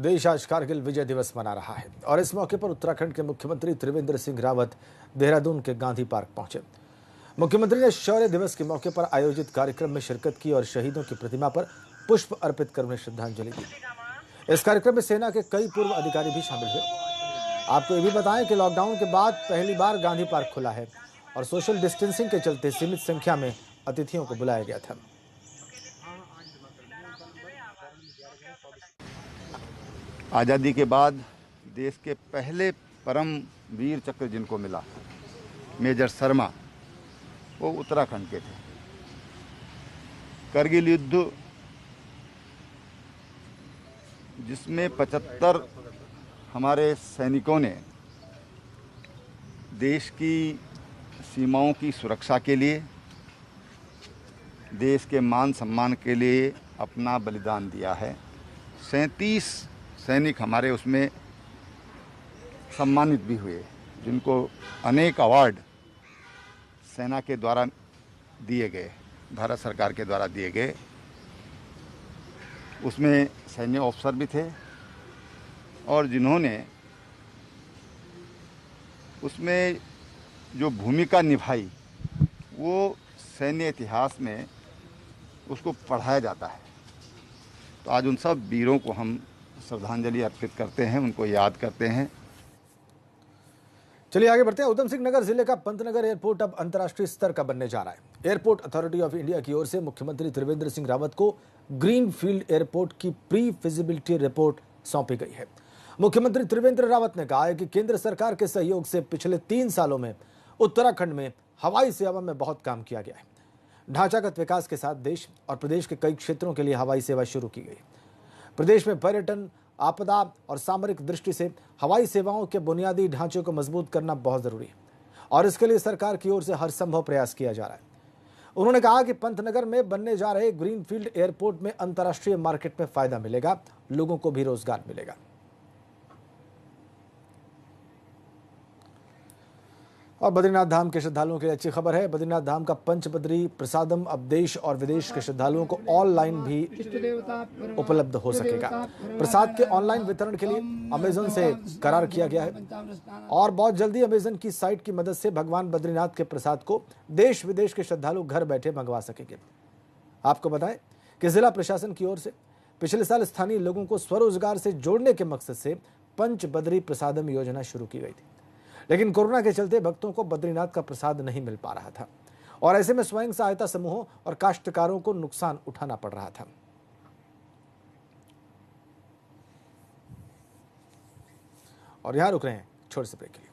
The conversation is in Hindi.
देश आज कारगिल विजय दिवस मना रहा है और इस मौके पर उत्तराखंड के मुख्यमंत्री त्रिवेंद्र सिंह रावत देहरादून के गांधी पार्क पहुंचे। मुख्यमंत्री ने शौर्य दिवस के मौके पर आयोजित कार्यक्रम में शिरकत की और शहीदों की प्रतिमा पर पुष्प अर्पित कर उन्हें श्रद्धांजलि दी। इस कार्यक्रम में सेना के कई पूर्व अधिकारी भी शामिल हुए। आपको ये भी बताएं कि लॉकडाउन के बाद पहली बार गांधी पार्क खुला है और सोशल डिस्टेंसिंग के चलते सीमित संख्या में अतिथियों को बुलाया गया था। आज़ादी के बाद देश के पहले परम वीर चक्र जिनको मिला, मेजर शर्मा, वो उत्तराखंड के थे। करगिल युद्ध जिसमें 75 हमारे सैनिकों ने देश की सीमाओं की सुरक्षा के लिए, देश के मान सम्मान के लिए अपना बलिदान दिया है। 37 सैनिक हमारे उसमें सम्मानित भी हुए, जिनको अनेक अवार्ड सेना के द्वारा दिए गए, भारत सरकार के द्वारा दिए गए। उसमें सैन्य अफसर भी थे और जिन्होंने उसमें जो भूमिका निभाई वो सैन्य इतिहास में उसको पढ़ाया जाता है। तो आज उन सब वीरों को हम श्रद्धांजलि अर्पित करते हैं, उनको याद करते हैं। चलिए आगे बढ़ते हैं। उधम सिंह नगर जिले का पंतनगर एयरपोर्ट अब अंतर्राष्ट्रीय स्तर का बनने जा रहा है। एयरपोर्ट अथॉरिटी ऑफ इंडिया की ओर से मुख्यमंत्री त्रिवेंद्र सिंह रावत को ग्रीन फील्ड एयरपोर्ट की प्री फिजिबिलिटी रिपोर्ट सौंपी गई है। मुख्यमंत्री त्रिवेंद्र रावत ने कहा है कि केंद्र सरकार के सहयोग से पिछले 3 सालों में उत्तराखंड में हवाई सेवा में बहुत काम किया गया है। ढांचागत विकास के साथ देश और प्रदेश के कई क्षेत्रों के लिए हवाई सेवा शुरू की गई। प्रदेश में पर्यटन, आपदा और सामरिक दृष्टि से हवाई सेवाओं के बुनियादी ढांचे को मजबूत करना बहुत जरूरी है और इसके लिए सरकार की ओर से हर संभव प्रयास किया जा रहा है। उन्होंने कहा कि पंतनगर में बनने जा रहे ग्रीनफील्ड एयरपोर्ट में अंतर्राष्ट्रीय मार्केट में फायदा मिलेगा, लोगों को भी रोजगार मिलेगा। और बद्रीनाथ धाम के श्रद्धालुओं के लिए अच्छी खबर है। बद्रीनाथ धाम का पंचबद्री प्रसादम अब देश और विदेश के श्रद्धालुओं को ऑनलाइन भी उपलब्ध हो सकेगा। प्रसाद के ऑनलाइन वितरण के लिए अमेजन से करार किया गया है और बहुत जल्दी अमेजन की साइट की मदद से भगवान बद्रीनाथ के प्रसाद को देश विदेश के श्रद्धालु घर बैठे मंगवा सकेंगे। आपको बताएं कि जिला प्रशासन की ओर से पिछले साल स्थानीय लोगों को स्वरोजगार से जोड़ने के मकसद से पंचबद्री प्रसादम योजना शुरू की गई थी, लेकिन कोरोना के चलते भक्तों को बद्रीनाथ का प्रसाद नहीं मिल पा रहा था और ऐसे में स्वयं सहायता समूहों और काश्तकारों को नुकसान उठाना पड़ रहा था। और यहां रुक रहे हैं छोटे से ब्रेक के लिए।